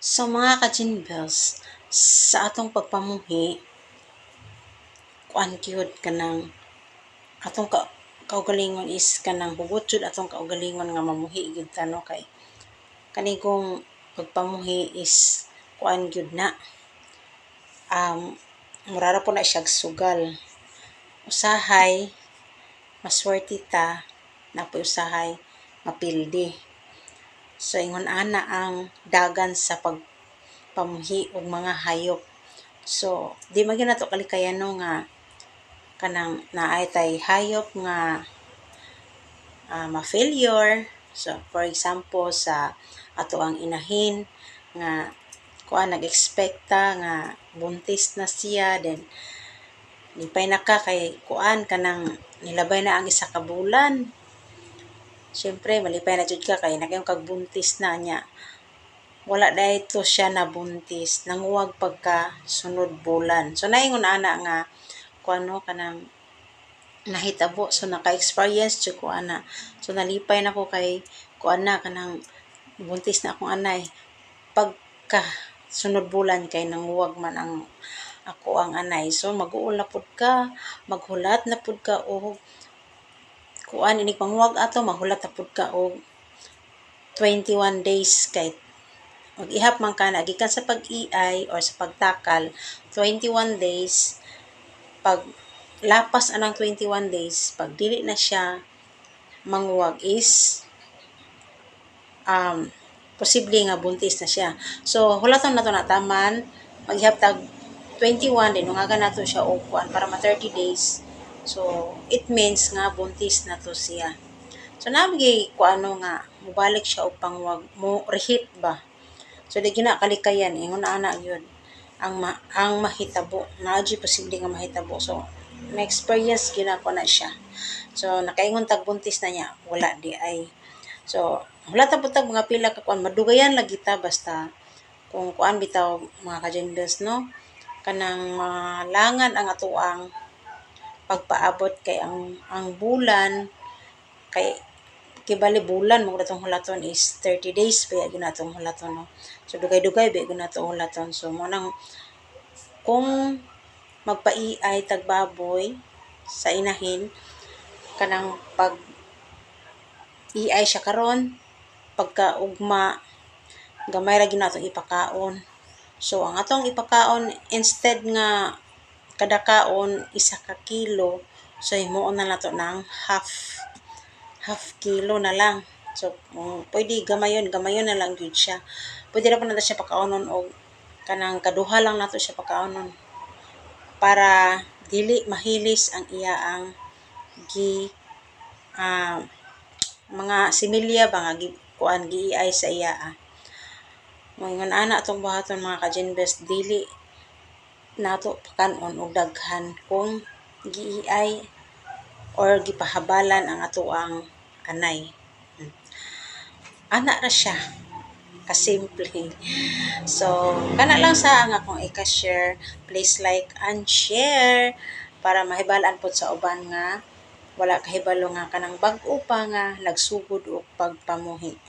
So mga ka-Jinbels, sa atong pagpamuhi, kuan gyud kanang atong kaugalingon is kanang hugot jud atong kaugalingon nga mamuhi gyud ta no, kay kanigong pagpamuhi is kuan gyud na mura ra po na siya sugal. Usahay maswerte ta napoy usahay mapildi. So ingon ana ang dagan sa pagpamuhi og mga hayop. So di man gyud nato kalikayano nga kanang naay tay hayop nga ma-failure. So for example sa ato ang inahin nga kuan nag-expecta nga buntis na siya, then lipay na ka kay kuan kanang nilabay na ang isa ka bulan. Siyempre malipay na jud ka kay nagayong kag buntis na niya. Wala dayto siya nabuntis, nanguwag pagka sunod bulan. So naingon ana nga kuan no kanang nahitabo, so naka-experience jud ko ana. So nalipay na ko kay kuan na kanang buntis na akong anay. Pagka sunod bulan kay nanguwag man ang ako ang anay. So mag-uol na pud ka, maghulat na pud ka og kuan inig panguwag ato, maghulat na pud ka og 21 days kay mag-ihap man ka na gikan sa pag-iay or sa pagtakal 21 days. Pag lapas anang 21 days, pag dili na siya manguwag is posible nga buntis na siya. So hulaton nato na taman, maghihap tag 21 din nga nato siya og kuan para ma 30 days. So it means nga buntis na to siya. So nabigi kuano nga mubalik siya og panguwag mo reheat ba. So di gyud na kalikayan ingon ana gyud ang mahitabo, naadji posible nga mahitabo. So na-experience gyud ako na siya. So nakaingon tag buntis na niya, wala di ay. So wala ta pud tag mga pila ka kuan, madugayan lagi ta basta kung kuan bitaw mga ka-Jinbels no, kanang malangan ang atoang pagpaabot kay ang bulan kay kibali bulan mo datong hulaton is 30 days pa gyud natong hulaton no. So dugay-dugay ba gyud natong hulaton. So mo nang kung magpaiay tag baboy sa inahin, kanang pag iay siya karon, pagka ugma gamay ra gyud natong ipakaon. So ang atong ipakaon instead nga kada kaon 1 kilo, so himuon na nato ng half kilo na lang. So pwede gamayon na lang gyud siya. Pwede ra pa nato siya pakaonon og kanang kaduha lang nato siya pakaonon para dili mahilis ang iyaang mga similya ba nga kuan giiay sa iya. Moingon ana atong buhaton mga ka-Jinbels, dili nato pakanon og daghan kung giiay or gipahabalan ang atoang anay. Ana ra siya kasimple. So kana lang sa ang akong ika-share. Please like and share para mahibal-an pod sa uban nga wala kahibalo nga kanang bag-o pa nga nagsugod og pagpamuhi.